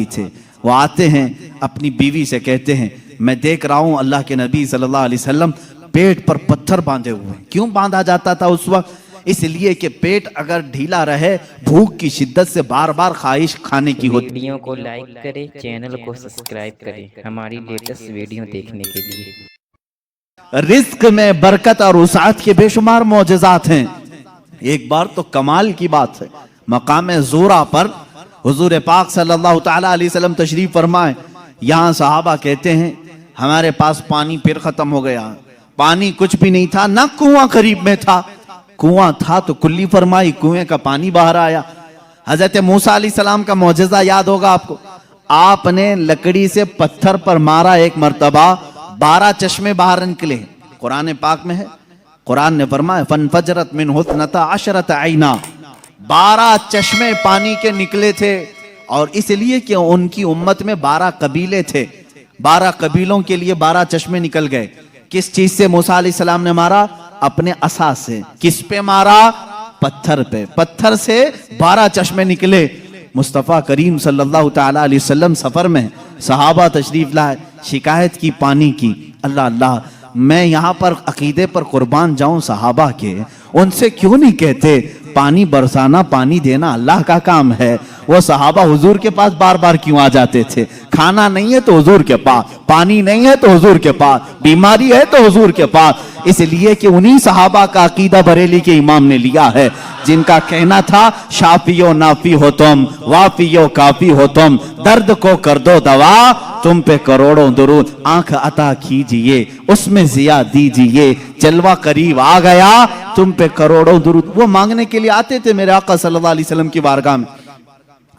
تھے، وہ آتے ہیں اپنی بیوی سے کہتے ہیں میں دیکھ رہا ہوں اللہ کے نبی صلی اللہ علیہ وسلم پیٹ پر پتھر باندھے ہوئے ہیں۔ کیوں باندھا جاتا تھا اس وقت؟ اس لیے کہ پیٹ اگر ڈھیلا رہے بھوک کی شدت سے بار بار خواہش کھانے کی ہوتی۔ ویڈیو کو لائک کریں، چینل کو سبسکرائب کریں ہماری لیٹسٹ ویڈیو دیکھنے کے لیے۔ رزق میں برکت اور وسعت کے بے شمار معجزات ہیں۔ ایک بار تو کمال کی بات ہے، مقام زورا پر حضور پاک صلی اللہ تعالی علیہ وسلم تشریف فرمائے، یہاں صحابہ کہتے ہیں ہمارے پاس پانی پھر ختم ہو گیا، پانی کچھ بھی نہیں تھا، نہ کنواں قریب میں تھا، کنواں تھا تو کلی فرمائی، کنویں کا پانی باہر آیا۔ حضرت موسیٰ علیہ السلام کا معجزہ یاد ہوگا آپ کو، آپ نے لکڑی سے پتھر پر مارا ایک مرتبہ، 12 چشمے باہر نکلے۔ قرآن پاک میں ہے، قرآن نے فرمایا فَانْفَجَرَتْ مِنْهُ اثْنَتَا عَشْرَةَ عَيْنًا، 12 چشمے پانی کے نکلے تھے، اور اس لیے کہ ان کی امت میں 12 قبیلے تھے، 12 قبیلوں کے لیے 12 چشمے نکل گئے۔ کس چیز سے موسیٰ علیہ السلام نے مارا؟ اپنے عصا سے۔ کس پہ مارا؟ پتھر پہ۔ پتھر سے 12 چشمے نکلے۔ مصطفیٰ کریم صلی اللہ تعالی علیہ وسلم سفر میں، صحابہ تشریف لائے، شکایت کی پانی کی۔ اللہ اللہ، میں یہاں پر عقیدے پر قربان جاؤں صحابہ کے، ان سے کیوں نہیں کہتے پانی برسانا پانی دینا اللہ کا کام ہے؟ وہ صحابہ حضور کے پاس بار بار کیوں آ جاتے تھے؟ کھانا نہیں ہے تو حضور کے پاس، پانی نہیں ہے تو حضور کے پاس، بیماری ہے تو حضور کے پاس، اس لیے کہ انہی صحابہ کا عقیدہ بریلی کے امام نے لیا ہے، جن کا کہنا تھا شافی و نافی ہو تم، وافی و کافی ہو تم، درد کو کر دو دوا، تم پہ کروڑوں درود، آنکھ عطا کیجئے اس میں ضیاء دیجئے، جلوہ قریب آ گیا تم پہ کروڑوں درود۔ وہ مانگنے کے لیے آتے تھے میرے آقا صلی اللہ علیہ وسلم کی بارگاہ میں،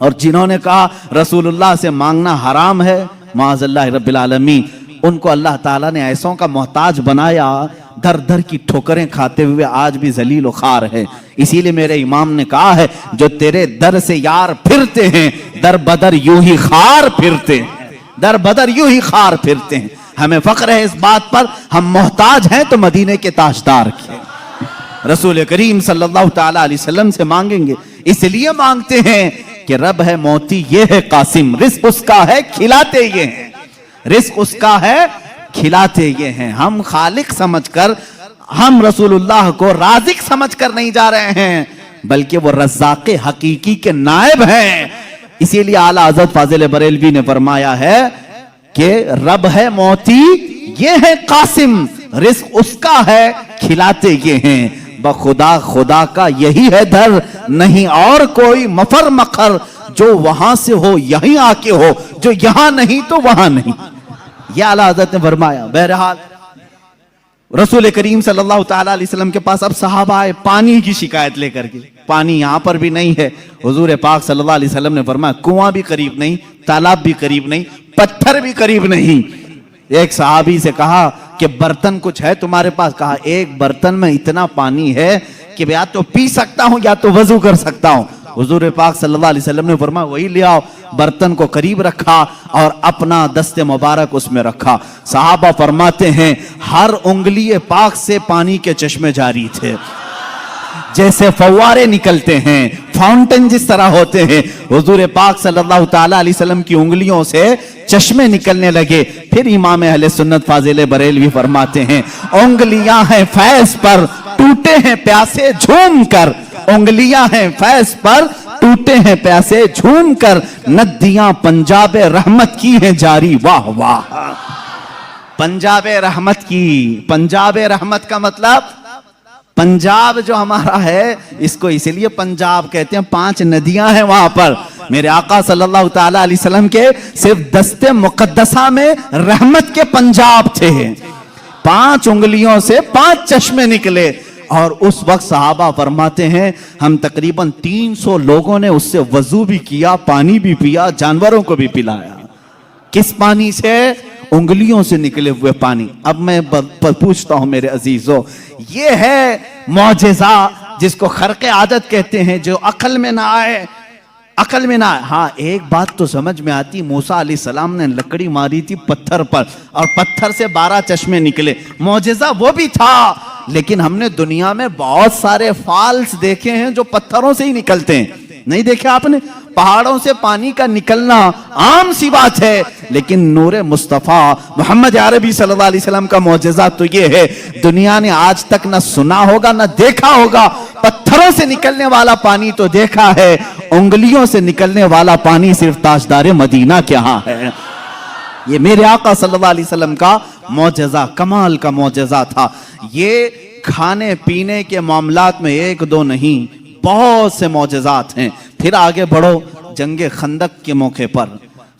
اور جنہوں نے کہا رسول اللہ سے مانگنا حرام ہے، معاذ اللہ رب العالمین، ان کو اللہ تعالیٰ نے ایسوں کا محتاج بنایا، در در کی ٹھوکریں کھاتے ہوئے آج بھی ذلیل و خوار ہے۔ اسی لیے میرے امام نے کہا ہے جو تیرے در سے یار پھرتے ہیں در بدر یوں ہی خار پھرتے ہیں، در بدر یوں ہی خار پھرتے ہیں۔ ہمیں فخر ہے اس بات پر، ہم محتاج ہیں تو مدینے کے تاجدار کے رسول کریم صلی اللہ تعالی علیہ وسلم سے مانگیں گے، اس لیے مانگتے ہیں کہ رب ہے موتی یہ ہے قاسم، رزق اس کا ہے کھلاتے یہ ہیں، رزق اس کا ہے کھلاتے یہ ہیں۔ ہم خالق سمجھ کر، ہم رسول اللہ کو رازق سمجھ کر نہیں جا رہے ہیں، بلکہ وہ رزاق حقیقی کے نائب ہیں۔ اسی لیے اعلیٰ حضرت فاضل بریلوی نے فرمایا ہے کہ رب ہے موتی یہ ہے قاسم، رزق اس کا ہے کھلاتے یہ ہیں، بخدا خدا کا یہی ہے در، نہیں اور کوئی مفر مخر، جو وہاں سے ہو یہیں آ کے ہو، جو یہاں نہیں تو وہاں نہیں، یہ اعلیٰ حضرت نے فرمایا۔ بہرحال رسول کریم صلی اللہ تعالیٰ علیہ وسلم کے پاس اب صحابہ آئے پانی کی شکایت لے کر کے، پانی یہاں پر بھی نہیں ہے۔ حضور پاک صلی اللہ علیہ وسلم نے فرمایا کنواں بھی قریب نہیں، تالاب بھی قریب نہیں، پتھر بھی قریب نہیں۔ ایک صحابی سے کہا کہ برتن کچھ ہے تمہارے پاس؟ کہا ایک برتن میں اتنا پانی ہے کہ یا تو پی سکتا ہوں یا تو وضو کر سکتا ہوں۔ حضور پاک صلی اللہ علیہ وسلم نے فرمایا وہی لے آؤ۔ برتن کو قریب رکھا اور اپنا دست مبارک اس میں رکھا۔ صحابہ فرماتے ہیں ہر انگلی پاک سے پانی کے چشمے جاری تھے، جیسے فوارے نکلتے ہیں، فاؤنٹن جس طرح ہوتے ہیں، حضور پاک صلی اللہ تعالی علیہ وسلم کی انگلیوں سے چشمے نکلنے لگے۔ پھر امام اہل سنت فاضل بریلوی فرماتے ہیں انگلیاں ہیں فیض پر ٹوٹے ہیں پیاسے جھوم کر، انگلیاں ہیں فیض پر ٹوٹے ہیں پیاسے جھوم کر، ندیاں پنجاب رحمت کی ہیں جاری، واہ واہ۔ پنجاب رحمت کی، پنجاب رحمت کا مطلب پنجاب جو ہمارا ہے اس کو اسی لیے پنجاب کہتے ہیں، 5 ندیاں ہیں وہاں پر۔ میرے آقا صلی اللہ تعالی علیہ وسلم کے صرف دست مقدسہ میں رحمت کے پنجاب تھے، 5 انگلیوں سے 5 چشمے نکلے۔ اور اس وقت صحابہ فرماتے ہیں ہم تقریباً 300 لوگوں نے اس سے وضو بھی کیا، پانی بھی پیا، جانوروں کو بھی پلایا۔ کس پانی سے؟ انگلیوں سے نکلے ہوئے پانی۔ اب میں پوچھتا ہوں میرے عزیزو، یہ ہے معجزہ جس کو خرق عادت کہتے ہیں، جو عقل میں نہ آئے، عقل میں نہ آئے۔ ہاں ایک بات تو سمجھ میں آتی، موسیٰ علیہ السلام نے لکڑی ماری تھی پتھر پر اور پتھر سے 12 چشمے نکلے، معجزہ وہ بھی تھا۔ لیکن ہم نے دنیا میں بہت سارے فالس دیکھے ہیں جو پتھروں سے ہی نکلتے ہیں، نہیں دیکھے آپ نے؟ پہاڑوں سے پانی کا نکلنا عام سی بات ہے، لیکن نور مصطفیٰ محمد عربی صلی اللہ علیہ وسلم کا معجزہ تو یہ ہے، دنیا نے آج تک نہ سنا ہوگا نہ دیکھا ہوگا۔ پتھروں سے نکلنے والا پانی تو دیکھا ہے، انگلیوں سے نکلنے والا پانی صرف تاجدار مدینہ کے ہاں ہے۔ یہ میرے آقا صلی اللہ علیہ وسلم کا معجزہ، کمال کا معجزہ تھا۔ یہ کھانے پینے کے معاملات میں ایک دو نہیں، بہت سے معجزات ہیں۔ پھر آگے بڑھو، جنگ خندق کے موقع پر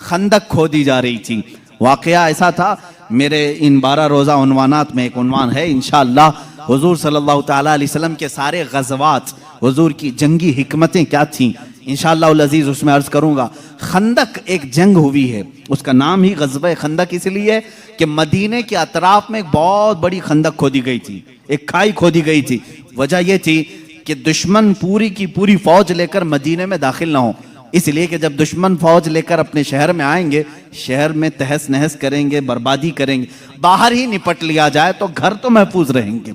خندق کھودی جا رہی تھی۔ واقعہ ایسا تھا، میرے ان 12 روزہ عنوانات میں ایک عنوان ہے انشاءاللہ، حضور صلی اللہ تعالیٰ علیہ وسلم کے سارے غزوات، حضور کی جنگی حکمتیں کیا تھیں، انشاءاللہ العزیز اس میں عرض کروں گا۔ خندق ایک جنگ ہوئی ہے، اس کا نام ہی غزوہ خندق اس لیے ہے کہ مدینے کے اطراف میں ایک بہت بڑی خندق کھودی گئی تھی، ایک کھائی کھودی گئی تھی۔ وجہ یہ تھی کہ دشمن پوری کی پوری فوج لے کر مدینے میں داخل نہ ہو، اس لیے کہ جب دشمن فوج لے کر اپنے شہر میں آئیں گے، شہر میں تہس نہس کریں گے، بربادی کریں گے، باہر ہی نپٹ لیا جائے تو گھر تو محفوظ رہیں گے۔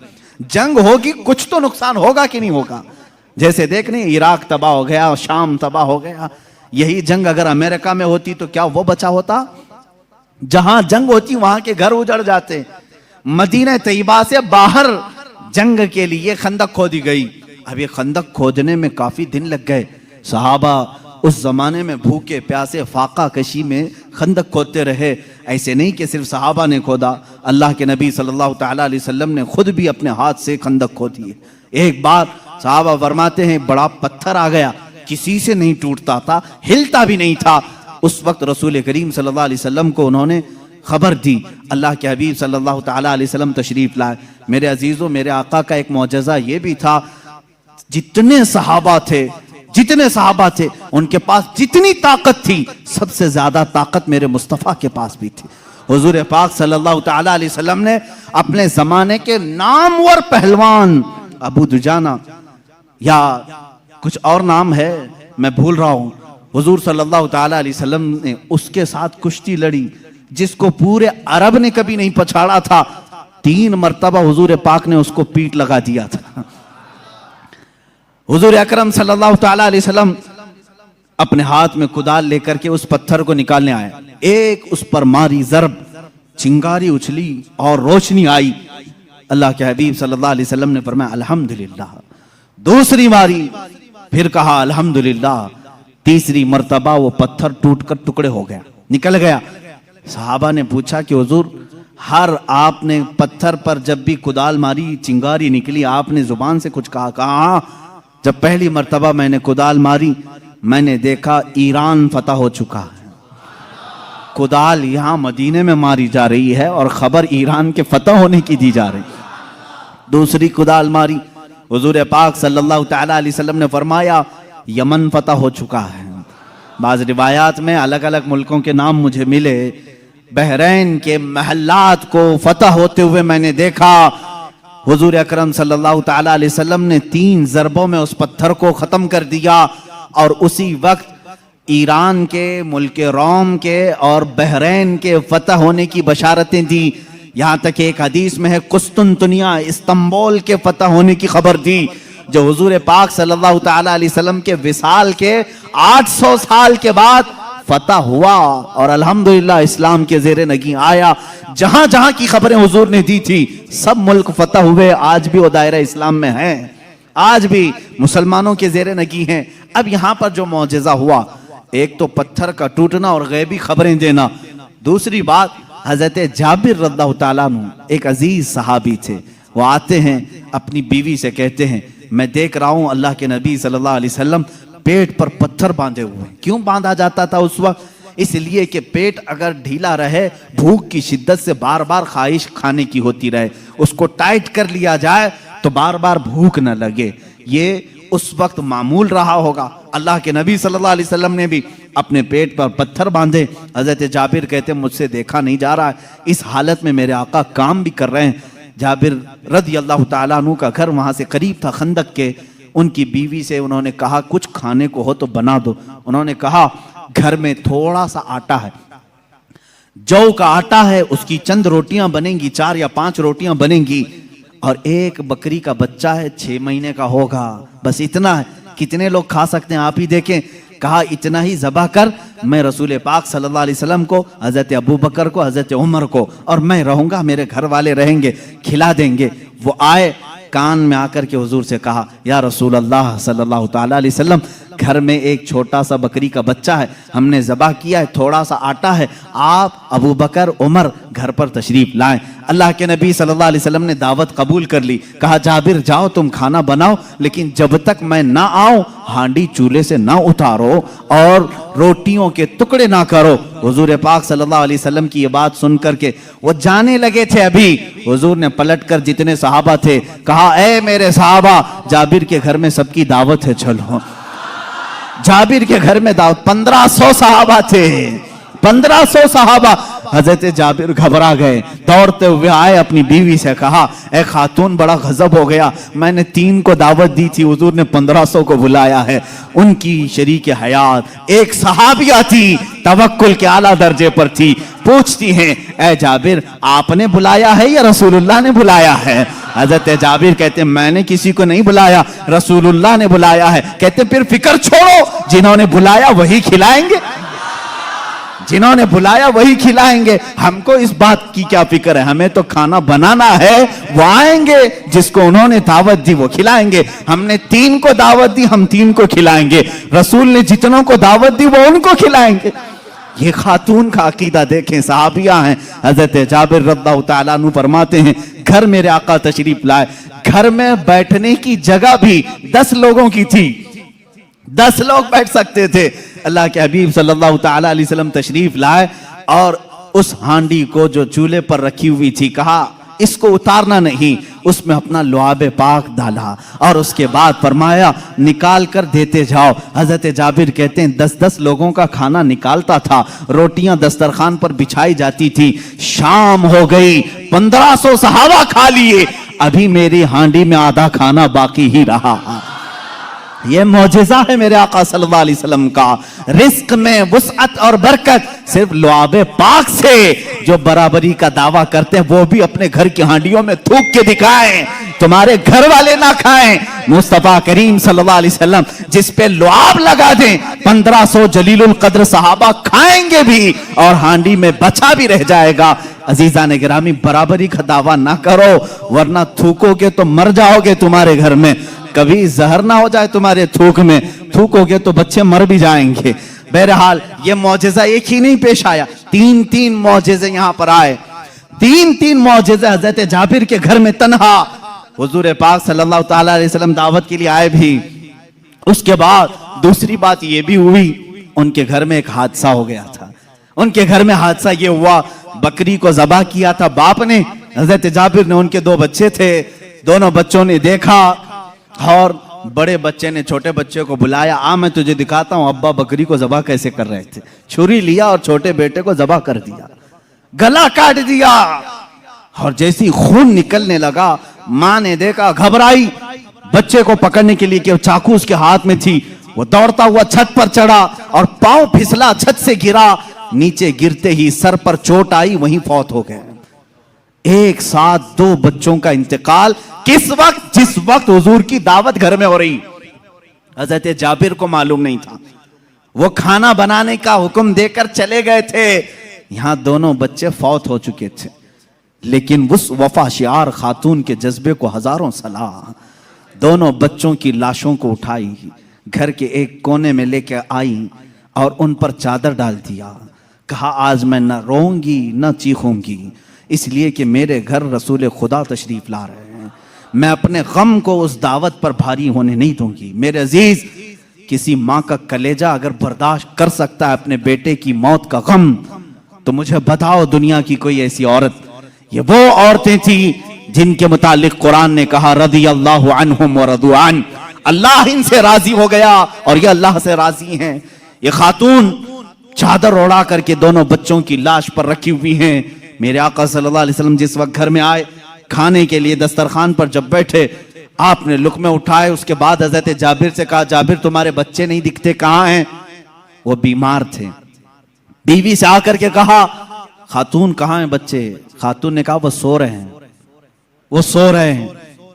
جنگ ہوگی، کچھ تو نقصان ہوگا کہ نہیں ہوگا؟ جیسے دیکھنے عراق تباہ ہو گیا، شام تباہ ہو گیا۔ یہی جنگ اگر امریکہ میں ہوتی تو کیا وہ بچا ہوتا؟ جہاں جنگ ہوتی وہاں کے گھر اجڑ جاتے۔ مدینہ طیبہ سے باہر جنگ کے لیے خندق کھودی گئی۔ اب یہ خندق کھودنے میں کافی دن لگ گئے۔ صحابہ اس زمانے میں بھوکے پیاسے فاقہ کشی میں خندق کھودتے رہے۔ ایسے نہیں کہ صرف صحابہ نے کھودا، اللہ کے نبی صلی اللہ تعالیٰ علیہ وسلم نے خود بھی اپنے ہاتھ سے خندق کھودی ہے۔ ایک بار صحابہ فرماتے ہیں بڑا پتھر آ گیا، کسی سے نہیں ٹوٹتا تھا، ہلتا بھی نہیں تھا۔ اس وقت رسول کریم صلی اللہ علیہ وسلم کو انہوں نے خبر دی، اللہ کے حبیب صلی اللہ تعالیٰ علیہ وسلم تشریف لائے۔ میرے عزیزوں، میرے آقا کا ایک معجزہ یہ بھی تھا، جتنے صحابہ تھے ان کے پاس جتنی طاقت تھی، سب سے زیادہ طاقت میرے مصطفیٰ کے پاس بھی تھی۔ حضور پاک صلی اللہ تعالیٰ علیہ وسلم نے اپنے زمانے کے نامور پہلوان ابو دجانہ یا کچھ اور نام ہے میں بھول رہا ہوں، حضور صلی اللہ تعالیٰ علیہ وسلم نے اس کے ساتھ کشتی لڑی جس کو پورے عرب نے کبھی نہیں پچھاڑا تھا۔ 3 مرتبہ حضور پاک نے اس کو پیٹ لگا دیا تھا۔ حضور اکرم صلی اللہ تعالیٰ علیہ وسلم اپنے ہاتھ میں کدال لے کر کے اس پتھر کو نکالنے آئے، ایک اس پر ماری ضرب، چنگاری اچھلی اور روشنی آئی۔ اللہ کے حبیب صلی اللہ علیہ وسلم نے فرمایا الحمدللہ۔ دوسری ماری، پھر کہا الحمدللہ۔ تیسری مرتبہ وہ پتھر ٹوٹ کر ٹکڑے ہو گیا، نکل گیا۔ صحابہ نے پوچھا کہ حضور، ہر آپ نے پتھر پر جب بھی کدال ماری چنگاری نکلی، آپ نے زبان سے کچھ کہا؟ ہاں، جب پہلی مرتبہ میں نے کدال ماری میں نے دیکھا ایران فتح ہو چکا ہے۔ کدال یہاں مدینے میں ماری جا رہی ہے اور خبر ایران کے فتح ہونے کی دی جا رہی۔ دوسری کدال ماری، حضور پاک صلی اللہ تعالیٰ علیہ وسلم نے فرمایا یمن فتح ہو چکا ہے۔ بعض روایات میں الگ الگ ملکوں کے نام مجھے ملے، بحرین کے محلات کو فتح ہوتے ہوئے میں نے دیکھا۔ حضور اکرم صلی اللہ تعالیٰ علیہ وسلم نے 3 ضربوں میں اس پتھر کو ختم کر دیا، اور اسی وقت ایران کے، ملک روم کے اور بحرین کے فتح ہونے کی بشارتیں دی۔ یہاں تک ایک حدیث میں ہے قسطنطنیہ، استنبول کے فتح ہونے کی خبر دی، جو حضور پاک صلی اللہ تعالیٰ علیہ وسلم کے وصال کے 800 سال کے بعد فتح ہوا، اور الحمدللہ اسلام کے زیر نگیں آیا۔ جہاں جہاں کی خبریں حضور نے دی تھی سب ملک فتح ہوئے، آج بھی وہ دائرہ اسلام میں ہیں، آج بھی مسلمانوں کے زیر نگیں ہیں۔ اب یہاں پر جو معجزہ ہوا، ایک تو پتھر کا ٹوٹنا اور غیبی خبریں دینا، دوسری بات حضرت جابر رضی اللہ تعالیٰ عنہ ایک عزیز صحابی تھے، وہ آتے ہیں اپنی بیوی سے کہتے ہیں میں دیکھ رہا ہوں اللہ کے نبی صلی اللہ علیہ وسلم پیٹ پر پتھر باندھے ہوئے۔ کیوں باندھا جاتا تھا اس وقت؟ اس لیے کہ پیٹ اگر ڈھیلا رہے، بھوک کی شدت سے بار بار خواہش کھانے کی ہوتی رہے، اس کو ٹائٹ کر لیا جائے تو بار بار بھوک نہ لگے۔ یہ اس وقت معمول رہا ہوگا۔ اللہ کے نبی صلی اللہ علیہ وسلم نے بھی اپنے پیٹ پر پتھر باندھے۔ حضرت جابر کہتے ہیں مجھ سے دیکھا نہیں جا رہا ہے، اس حالت میں میرے آقا کام بھی کر رہے ہیں۔ جابر رضی اللہ تعالیٰ عنہ کا گھر وہاں سے قریب تھا خندق کے۔ ان کی بیوی سے انہوں نے کہا کچھ کھانے کو ہو تو بنا دو۔ انہوں نے کہا گھر میں تھوڑا سا آٹا ہے، جو کا آٹا ہے، اس کی چند روٹیاں بنیں گی، 4 یا 5 روٹیاں بنیں گی، اور ایک بکری کا بچہ ہے 6 مہینے کا ہوگا، بس اتنا ہے، کتنے لوگ کھا سکتے ہیں آپ ہی دیکھیں۔ کہا اتنا ہی ذبح کر, میں رسول پاک صلی اللہ علیہ وسلم کو, حضرت ابو بکر کو, حضرت عمر کو, اور میں رہوں گا, میرے گھر والے رہیں گے, کھلا دیں گے. وہ آئے, کان میں آ کر کے حضور سے کہا یا رسول اللہ صلی اللہ تعالیٰ علیہ وسلم, گھر میں ایک چھوٹا سا بکری کا بچہ ہے, ہم نے ذبح کیا ہے, تھوڑا سا آٹا ہے, آپ ابو بکر عمر گھر پر تشریف لائیں. اللہ کے نبی صلی اللہ علیہ وسلم نے دعوت قبول کر لی. کہا جابر جاؤ تم کھانا بناؤ, لیکن جب تک میں نہ آؤں ہانڈی چولہے سے نہ اتارو اور روٹیوں کے ٹکڑے نہ کرو. حضور پاک صلی اللہ علیہ وسلم کی یہ بات سن کر کے وہ جانے لگے تھے, ابھی حضور نے پلٹ کر جتنے صحابہ تھے کہا اے میرے صحابہ, جابر کے گھر میں سب کی دعوت ہے, چلو. جابر کے گھر میں دعوت, 1500 صحابہ تھے, 1500 صحابہ. حضرت جابر گھبرا گئے, دوڑتے ہوئے آئے, اپنی بیوی سے کہا اے خاتون بڑا غضب ہو گیا, میں نے 3 کو دعوت دی تھی, حضور نے 1500 کو بلایا ہے. ان کی شریک حیات ایک صحابیہ تھی, توکل کے اعلیٰ درجے پر تھی, پوچھتی ہیں اے جابر آپ نے بلایا ہے یا رسول اللہ نے بلایا ہے؟ حضرت جابر کہتے ہیں میں نے کسی کو نہیں بلایا, رسول اللہ نے بلایا ہے. کہتے ہیں پھر فکر چھوڑو, جنہوں نے بلایا وہی کھلائیں گے, جنہوں نے بلایا وہی کھلائیں گے. ہم کو اس بات کی کیا فکر ہے, ہمیں تو کھانا بنانا ہے, وہ آئیں گے, جس کو انہوں نے دعوت دی وہ کھلائیں گے. ہم نے 3 کو دعوت دی, ہم 3 کو کھلائیں گے. رسول نے جتنوں کو دعوت دی وہ ان کو کھلائیں گے. یہ خاتون کا عقیدہ دیکھیں, صحابیہ ہیں. حضرت جابر رضی اللہ تعالیٰ عنہ فرماتے ہیں گھر میرے آقا تشریف لائے, گھر میں بیٹھنے کی جگہ بھی 10 لوگوں کی تھی, 10 لوگ بیٹھ سکتے تھے. اللہ کے حبیب صلی اللہ تعالیٰ علیہ وسلم تشریف لائے اور اس ہانڈی کو جو چولہے پر رکھی ہوئی تھی کہا اس کو اتارنا نہیں, اس میں اپنا لعاب پاک ڈالا اور اس کے بعد فرمایا نکال کر دیتے جاؤ. حضرت جابر کہتے ہیں 10 لوگوں کا کھانا نکالتا تھا, روٹیاں دسترخوان پر بچھائی جاتی تھی. شام ہو گئی, 1500 صحابہ کھا لیے, ابھی میری ہانڈی میں آدھا کھانا باقی ہی رہا. یہ معجزہ ہے میرے آقا صلی اللہ علیہ وسلم کا. رزق میں وسعت اور برکت صرف لعاب پاک سے. جو برابری کا دعویٰ کرتے ہیں وہ بھی اپنے گھر کی ہانڈیوں میں تھوک کے دکھائیں, تمہارے گھر والے نہ کھائیں. مصطفیٰ کریم صلی اللہ علیہ وسلم جس پہ لعاب لگا دیں, 1500 جلیل القدر صحابہ کھائیں گے بھی اور ہانڈی میں بچا بھی رہ جائے گا. عزیزان گرامی, برابری کا دعویٰ نہ کرو ورنہ تھوکو گے تو مر جاؤ گے تمہارے گھر میں. کبھی زہر نہ ہو جائے تمہارے تھوک میں, تھوکو گے تو بچے مر بھی جائیں گے. بہرحال یہ معجزہ ایک ہی نہیں پیش آیا, 3 معجزے یہاں پر آئے. 3 معجزے حضرت جابر کے گھر میں تنہا. حضور پاک صلی اللہ تعالیٰ علیہ وسلم دعوت کے لیے آئے بھی. اس کے بعد دوسری بات یہ بھی ہوئی, ان کے گھر میں ایک حادثہ ہو گیا تھا. ان کے گھر میں حادثہ یہ ہوا, بکری کو ذبح کیا تھا باپ نے, حضرت جابر نے, ان کے 2 بچے تھے. دونوں بچوں نے دیکھا اور بڑے بچے نے چھوٹے بچے کو بلایا, میں تجھے دکھاتا ہوں ابا بکری کو ذبح کیسے کر رہے تھے. چھری لیا اور چھوٹے بیٹے کو ذبح کر دیا, گلا کاٹ دیا. اور جیسی خون نکلنے لگا, ماں نے دیکھا, گھبرائی, بچے کو پکڑنے کے لیے کہ چاقو اس کے ہاتھ میں تھی, وہ دوڑتا ہوا چھت پر چڑھا اور پاؤں پھسلا, چھت سے گرا. نیچے گرتے ہی سر پر چوٹ آئی, وہیں فوت ہو گئے. ایک ساتھ 2 بچوں کا انتقال کس وقت, جس وقت حضور کی دعوت گھر میں ہو رہی. حضرت جابر کو معلوم نہیں تھا, وہ کھانا بنانے کا حکم دے کر چلے گئے تھے, یہاں دونوں بچے فوت ہو چکے تھے. لیکن اس وفا شعار خاتون کے جذبے کو ہزاروں سلام. دونوں بچوں کی لاشوں کو اٹھائی, گھر کے ایک کونے میں لے کے آئی اور ان پر چادر ڈال دیا. کہا آج میں نہ روؤں گی نہ چیخوں گی, اس لیے کہ میرے گھر رسول خدا تشریف لا رہے ہیں. میں اپنے غم کو اس دعوت پر بھاری ہونے نہیں دوں گی. میرے عزیز, کسی ماں کا کلیجہ اگر برداشت کر سکتا ہے اپنے بیٹے کی موت کا غم, تو مجھے بتاؤ دنیا کی کوئی ایسی عورت. یہ وہ عورتیں تھیں جن کے متعلق قرآن نے کہا رضی اللہ عنہم ورضوا عنہ, اللہ ان سے راضی ہو گیا اور یہ اللہ سے راضی ہیں. یہ خاتون چادر اڑا کر کے دونوں بچوں کی لاش پر رکھی ہوئی ہیں. میرے آقا صلی اللہ علیہ وسلم جس وقت گھر میں آئے, کھانے کے لیے دسترخوان پر جب بیٹھے, آپ نے لقمے اٹھائے. اس کے بعد حضرت جابر سے کہا جابر تمہارے بچے نہیں دکھتے, کہاں ہیں؟ وہ بیمار تھے. بیوی سے آ کر کے کہا خاتون کہاں ہیں بچے؟ خاتون نے کہا وہ سو رہے ہیں, وہ سو رہے ہیں,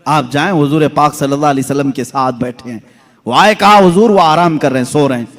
آپ جائیں. حضور پاک صلی اللہ علیہ وسلم کے ساتھ بیٹھے ہیں. وہ آئے, کہا حضور وہ آرام کر رہے ہیں, سو رہے ہیں.